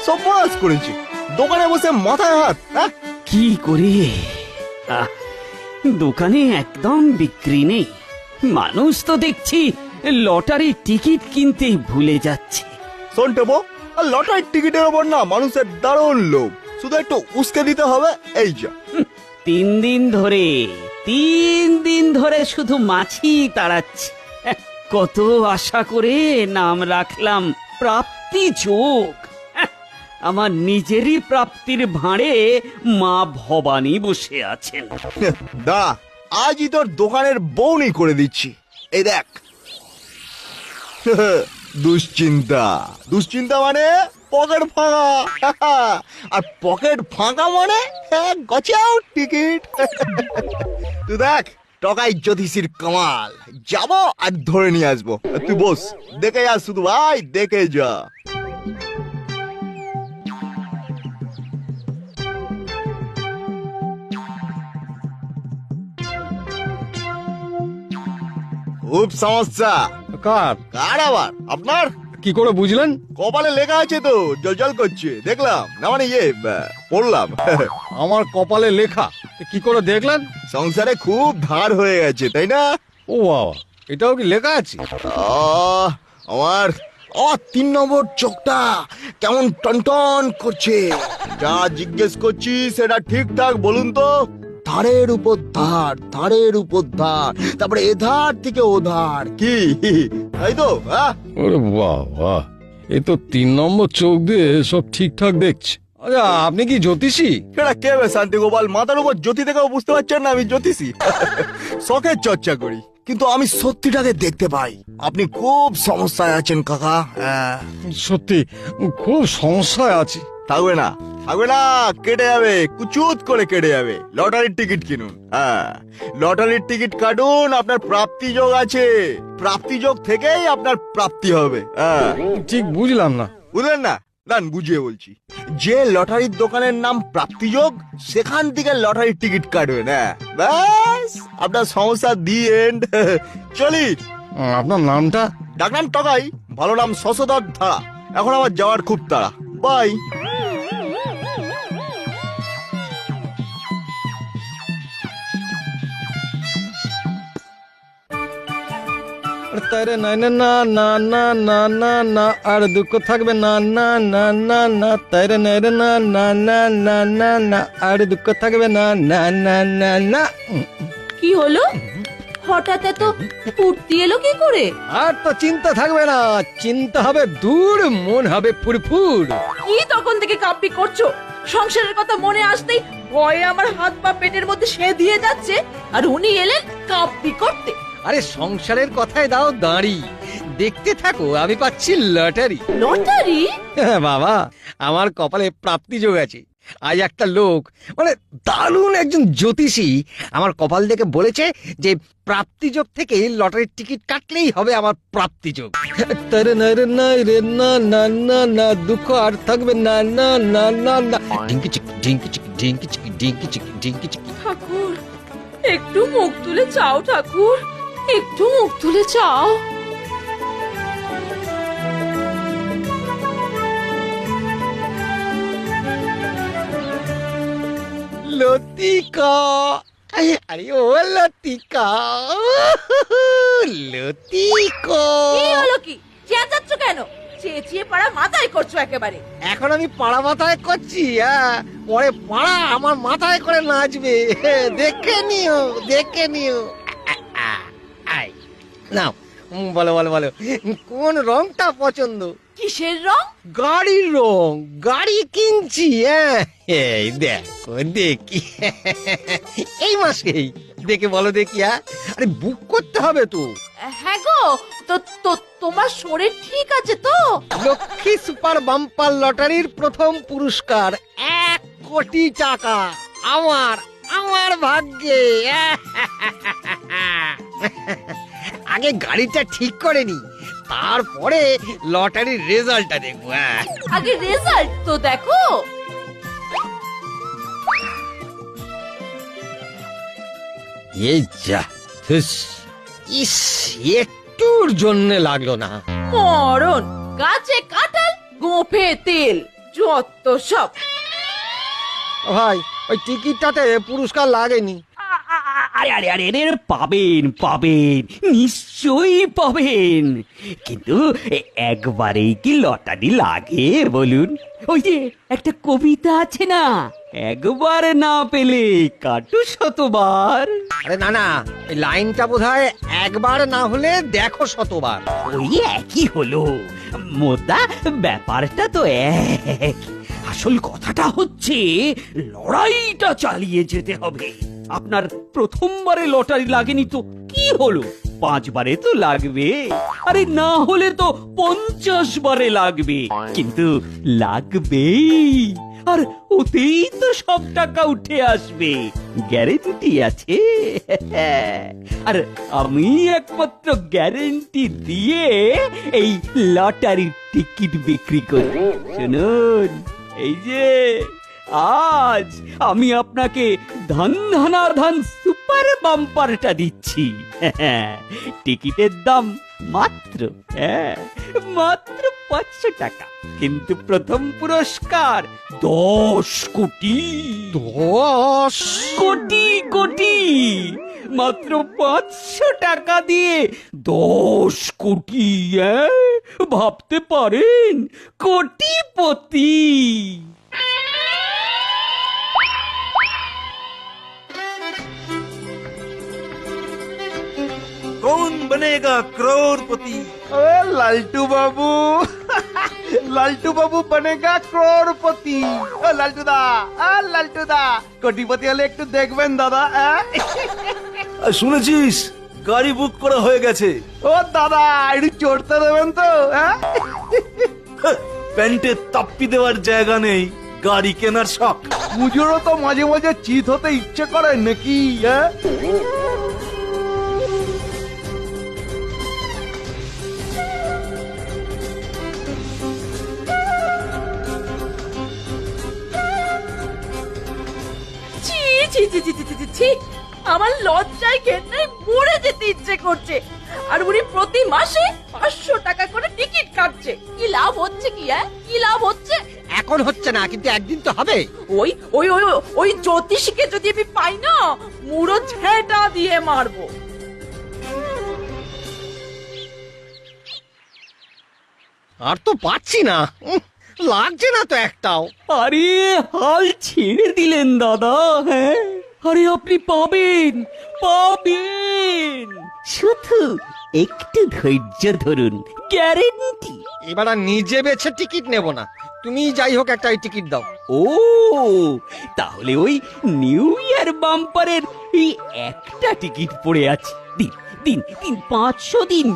সর্বনাশ করেছি। দোকানে বসে মাথায় হাত। হ্যাঁ, কি করি? আহ, দোকানে একদম বিক্রি নেই। মানুষ তো দেখছি লটারির টিকিট কিনতে ভুলে যাচ্ছে। শোন টেপো, আর লটারির টিকিটের ওপর না মানুষের দারুণ লোভ। শুধু একটু উস্কে দিতে হবে, এই যা। 3 দিন ধরে শুধু মাছি তাড়াচ্ছি। কত আশা করে নাম রাখলাম প্রাপ্তি যোগ। আমার নিজেরই প্রাপ্তির ভাঁড়ে মা ভবানী বসে আছেন। দা, আজই তোর দোকানের বউনি করে দিচ্ছি। এই দেখ। দুশ্চিন্তা, দুশ্চিন্তা মানে পকেট ফাঁকা। আর পকেট ফাঁকা মানে গচাও টিকিট। তুই দেখ, টকাই জ্যোতিষীর কামাল। যাবো আর ধরে নিয়ে আসবো। তুই বস, দেখে যা শুধু ভাই, দেখে যা। খুব সমস্যা। কার? কার আবার? আপনার? কি করে বুঝলেন? কপালে লেখা আছে তো, জলজল করছে, দেখলাম না, মানে পড়লাম। আমার কপালে লেখা? কি করে দেখলেন? সংসারে খুব ধার হয়ে গেছে, তাই না? ও বাবা, এটাও কি লেখা আছে? আমার 3 নম্বর চোখটা কেমন টনটন করছে। যা জিজ্ঞেস করছি সেটা ঠিকঠাক বলুন তো। ধারের উপর ধার, ধারের উপর ধার, তারপরে এধার থেকে ওধার, কি তাই তো? ওরে বাবা, এ তো 3 নম্বর চোখ দিয়ে সব ঠিকঠাক দেখছে। আচ্ছা, আপনি কি জ্যোতিষী? এটা কে বে শান্তি গোপাল? মাথার উপর জ্যোতি থেকেও বুঝতে পারছেন না আমি জ্যোতিষী? শখের চর্চা করি, কিন্তু আমি সত্যিটাকে দেখতে পাই। আপনি খুব সমস্যায় আছেন কাকা। সত্যি খুব সমস্যায় আছি। থাকবে না, থাকবে না, কেটে যাবে, কুচুত করে কেটে যাবে। লটারির টিকিট কিনুন। লটারির টিকিট কাটুন, আপনার প্রাপ্তি যোগ আছে। প্রাপ্তি যোগ থেকেই আপনার প্রাপ্তি হবে। ঠিক বুঝলাম না। বুঝলেন না? দান বুঝিয়ে বলছি। যে লটারির দোকানের নাম প্রাপ্তিযোগ, সেখান থেকে লটারির টিকিট কাটবেন। ব্যাস, আপনার সমস্যা দি এন্ড। চলি। আপনার নামটা? ডাকনাম টকাই, ভালো নাম শশধর ধারা। এখন আমার যাওয়ার খুব তাড়া, বাই। তাইরে নাই না না না না না না না, আর দুঃখ থাকবে না না না না না, তাইরে নাই রে না না না না না না, আর দুঃখ থাকবে না না না না না। কি হলো? হঠাৎ এত ফুর্তি এলো কি করে? আর তো চিন্তা থাকবে না, চিন্তা হবে দূর, মন হবে ফুরফুর। কি তখন থেকে কাব্যি করছো? সংসারের কথা মনে আসতেই ভয়ে আমার হাত পা পেটের মধ্যে দিয়ে যাচ্ছে, আর উনি এলেন কাব্যি করতে। আরে সংসারের কথায় দাও দাঁড়ি, দেখতে থাকো আমি পাচ্ছি লটারি। লটারি? হ্যাঁ বাবা, আমার কপালে প্রাপ্তি যোগ আছে। আজ একটা লোক, মানে দারুণ একজন জ্যোতিষী, আমার কপাল দেখে বলেছে যে প্রাপ্তি যোগ থেকে লটারির টিকিট কাটলেই হবে আমার প্রাপ্তি যোগ। তারে না রে না রে না না না না, দুঃখ আর থাকবে না না না না না। ঢিঙ্কি চিকি ঢিঙ্কি চিকি ঢিঙ্কি চিকি ঢিঙ্কি চিকি ঢিঙ্কি চিকি। ঠাকুর, একটু মুখ তুলে চাও ঠাকুর, একটু মুখ তুলে চাও। লতিকা, আরে ও লতিকা, লতিকা। কি হলো কি? চেঁচাচ্ছ কেন? চেঁচিয়ে পাড়া মাথায় করছো একেবারে। এখন আমি পাড়া মাথায় করছি, পরে পাড়া আমার মাথায় করে নাচবে। দেখে নিও, দেখে নিও। আই নাও, বলো বলো বলো, কোন রংটা পছন্দ? কিসের রং? গাড়ির রং, গাড়ি কিনছি। এই দেখো, দেখি এই মাসেই, দেখে বলো দেখি। আরে বুক করতে হবে তো। হ্যাঁ গো, তো তোমার শরীর ঠিক আছে তো? লক্ষ্মী সুপার বাম্পার লটারির প্রথম পুরস্কার 1 কোটি টাকা আমার, আমার ভাগ্যে। আগে গাড়িটা ঠিক করে নি, তারপরে লটারির রেজাল্টটা দেখবো। আগে রেজাল্ট তো দেখো। এই যা, ইস, একটুর জন্য লাগলো না। মরণ গাছে কাঁঠাল, গোফে তেল, যত সব। ভাই ওই টিকিটটাতে পুরস্কার লাগেনি। আরে আরে আরে আরে পাবেন পাবেন, নিশ্চয়ই পাবেন, কিন্তু একবারেই কি লটারি লাগে বলুন? ওই যে একটা কবিতা আছে না, একবার না পেলে কাটু শতবার। আরে না না, এই লাইনটা বোধহয় একবার না হলে দেখো শতবার। ওই একই হলো মোদ্দা, ব্যাপারটা তো এক। আসল কথাটা হচ্ছে লড়াইটা চালিয়ে যেতে হবে। আপনার প্রথমবারে লটারি লাগেনি তো কি হলো, 5 বারে তো লাগবে, আরে না হলে তো 50 বারে লাগবে, কিন্তু লাগবেই। আর ওতেই তো সব টাকা উঠে আসবে, গ্যারেন্টি আছে। আর আমি একমাত্র গ্যারেন্টি দিয়ে এই লটারির টিকিট বিক্রি করি। শুনুন, এই যে আজ আমি আপনাকে ধন ধনার্ধন সুপার বাম্পারটা দিচ্ছি। টিকিটের দাম মাত্র মাত্র 500 টাকা, কিন্তু প্রথম পুরস্কার 10 কোটি। 10 কোটি কোটি, মাত্র 500 টাকা দিয়ে 10 কোটি। ভাবতে পারেন, কোটিপতি। कौन बनेगा करोड़पति? अरे लालटू बाबू लालटू बाबू बनेगा करोड़पति। ও লালটু দা, লালটু দা, কোটিপতি হলে একটু দেখবেন দাদা। আর শুনেছিস গাড়ি বুক করা হয়ে গেছে? ও দাদা, একটু চড়তে দেবেন তো? প্যান্টে তাপ্পি দেওয়ার জায়গা নেই, গাড়ি কেনার শখ। পুজোরও তো মাঝে মাঝে চিত হতে ইচ্ছে করে নাকি? ছি ছি ছি ছি ছি ছি, ছি, ছি। আমার লজ্জায় ঘেন্নায় মরে যেতে ইচ্ছে করছে। আর উনি প্রতি মাসে 500 টাকা করে টিকিট কাটছে। কি লাভ হচ্ছে কি? কি লাভ হচ্ছে? এখন হচ্ছে না, কিন্তু একদিন তো হবে। ওই ওই ওই ওই জ্যোতিষীকে যদি আমি পাই না, মুড়ো ঝেঁটা দিয়ে মারবো। আর তো পাচ্ছি না, লাগছে না তো একটাও। আরে হাল ছেড়ে দিলেন দাদা। হ্যাঁ, আরে আপনি পাবেন পাবেন, শুধু একটু ধৈর্য ধরুন, গ্যারেন্টি। এবার আর নিজে বেছে টিকিট নেব না, তুমি যাই হোক একটা টিকিট দাও। ও তাহলে ওই নিউ ইয়ার বাম্পারের এই একটা টিকিট পড়ে আছে, দিন দিন দিন, 500 দিন,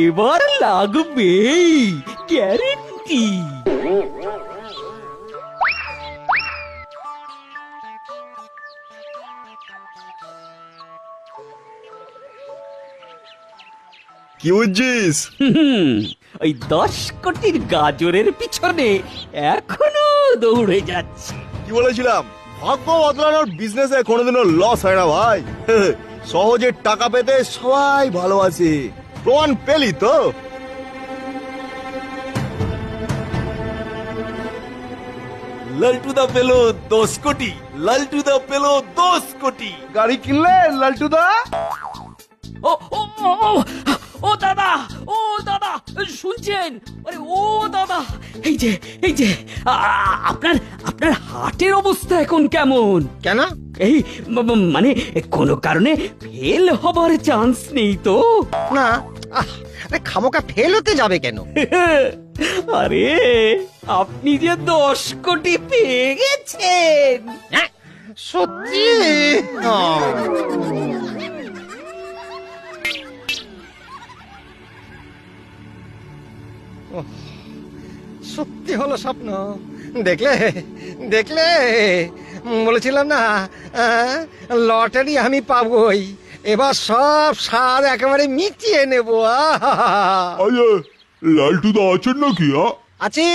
এবার লাগবেই, গ্যারেন্টি। কি বুঝছিস? ওই 10 কোটির গাজরের পিছনে এখনো দৌড়ে যাচ্ছে। কি বলেছিলাম, ভাগ্য বদলানোর বিজনেসে কোনোদিনও লস হয় না ভাই। সহজে টাকা পেতে সবাই ভালোবাসে, প্রমাণ পেলি তো। লালটু দা পেলো 10 কোটি, লালটু দা পেলো 10 কোটি। গাড়ি কিনলে লালটু দা? ও ও ও, ও দাদা, ও দাদা, শুনছেন? আরে ও দাদা, এই যে আপনার আপনার হার্টের অবস্থা এখন কেমন? কেন? এই মানে কোনো কারণে ফেল হবার চান্স নেই তো? না, আরে খামোকা ফেল হতে যাবে কেন? আরে আপনি যে 10 কোটি পেয়ে গেছেন। হ্যাঁ, সত্যি? সত্যি হলো স্বপ্ন। দেখলে দেখলে, বলেছিলাম না লটারি আমি পাবই। এবার সব স্বাদ একেবারে মিটিয়ে নেবো। আরে লালটুদা আছেন নাকি? আছে।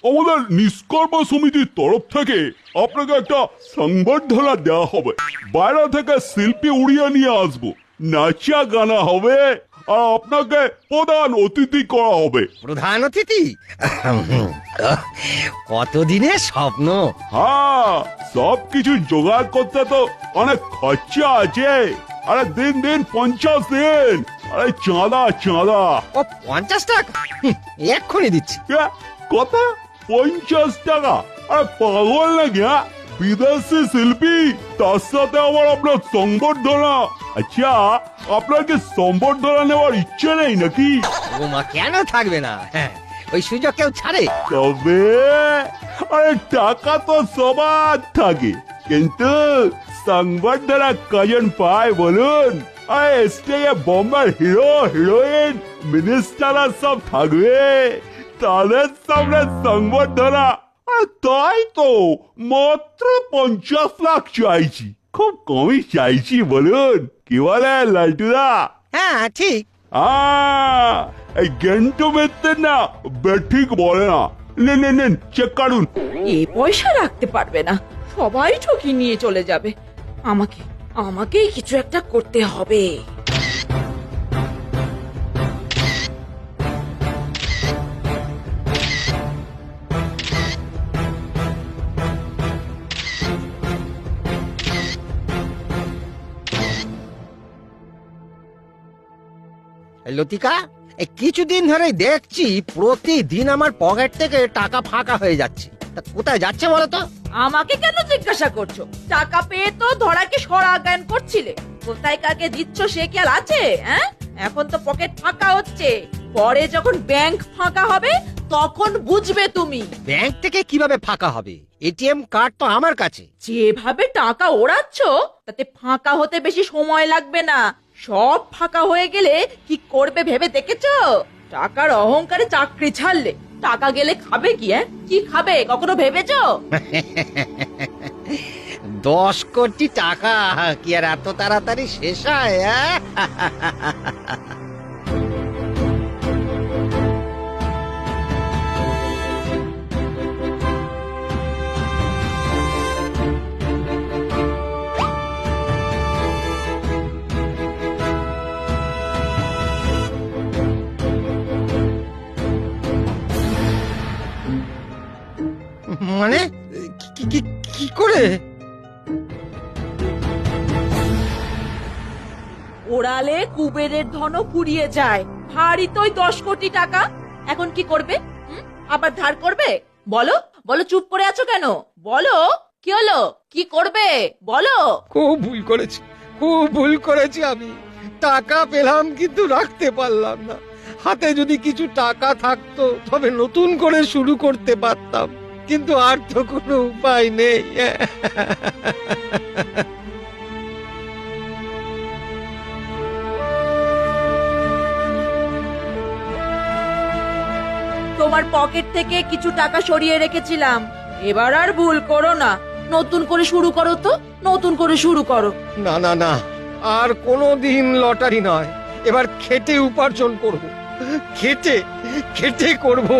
আমাদের নিষ্কর্মা সমিতির তরফ থেকে আপনাকে একটা সংবর্ধনা দেওয়া হবে। বাইরে থেকে শিল্পী উড়িয়ে নিয়ে আসবো, নাচা গানা হবে, আর আপনাকে প্রধান অতিথি করা হবে। প্রধান অতিথি? কতদিনের স্বপ্ন। হ্যাঁ, সবকিছু জোগাড় করতে তো অনেক খরচা আছে। আরে দিন দিন 50 দিন। আরে চাঁদা চাঁদা। ও 50 টাকা? এক্ষুনি দিচ্ছি। কত? 50 টাকা? আরে পাগল নাকি? বিদেশি শিল্পী, তার সাথে আবার আপনার সংবর্ধনা। আচ্ছা, আপনার কি সংবর্ধনা নেওয়ার ইচ্ছে নেই নাকি? ও মা, কেন থাকবে না? হ্যাঁ, ওই সুযোগ কেউ ছাড়ে? তবে আরে টাকা তো সবার থাকে, কিন্তু সংবর্ধনা কজন পায় বলুন? আরে স্টেজে বোম্বার হিরো হিরোইন মিনিস্টাররা সব থাকবে, তাদের সামনে সংবর্ধনা। আর তাই তো মাত্র 50 লাখ চাইছি, খুব কমই চাইছি বলুন। কি বলে লালটুদা? হ্যাঁ ঠিক। এই গেন্টু মিত্রের না ঠিক বলে না। নেন নেন নেন, চেক কাটুন। এ পয়সা রাখতে পারবে না, সবাই ঠকি নিয়ে চলে যাবে। আমাকেই কিছু একটা করতে হবে। লতিকা, এই কিছুদিন ধরেই দেখছি প্রতিদিন আমার পকেট থেকে টাকা ফাঁকা হয়ে যাচ্ছে। তা কোথায় যাচ্ছে বলো তো? আমাকে কেন জিজ্ঞাসা করছো? টাকা পেয়ে তো ধরাকে সরা জ্ঞান করছিলে। কোথায় কাকে দিচ্ছ সে কি আর আছে? হ্যাঁ, এখন তো পকেট ফাঁকা হচ্ছে, পরে যখন ব্যাংক ফাঁকা হবে তখন বুঝবে তুমি। ব্যাংক থেকে কিভাবে ফাঁকা হবে? এটিএম কার্ড তো আমার কাছে। যেভাবে টাকা ওড়াচ্ছ তাতে ফাঁকা হতে বেশি সময় লাগবে না। সব ফাঁকা হয়ে গেলে কি করবে ভেবে দেখেছো? টাকার অহংকারে চাকরি ছাড়লে টাকা গেলে খাবে কি? কি খাবে কখনো ভেবেছো? 10 কোটি টাকা কি আর এত তাড়াতাড়ি শেষ হয়? মানে কি করে? ওড়ালে কুবেরের ধনও ফুরিয়ে যায়। ভারী তো 10 কোটি টাকা। এখন কি করবে? আবার ধার করবে? বলো বলো, চুপ করে আছো কেন? বলো, কি হলো? কি করবে বলো? খুব ভুল করেছি আমি। টাকা পেলাম কিন্তু রাখতে পারলাম না। হাতে যদি কিছু টাকা থাকতো তবে নতুন করে শুরু করতে পারতাম, কিন্তু আর তো কোনো উপায় নেই। তোমার পকেট থেকে কিছু টাকা সরিয়ে রেখেছিলাম, এবার আর ভুল করো না। নতুন করে শুরু করো তো, নতুন করে শুরু করো। না না না, আর কোনোদিন লটারি নয়। এবার খেটে উপার্জন করব, খেটে করব।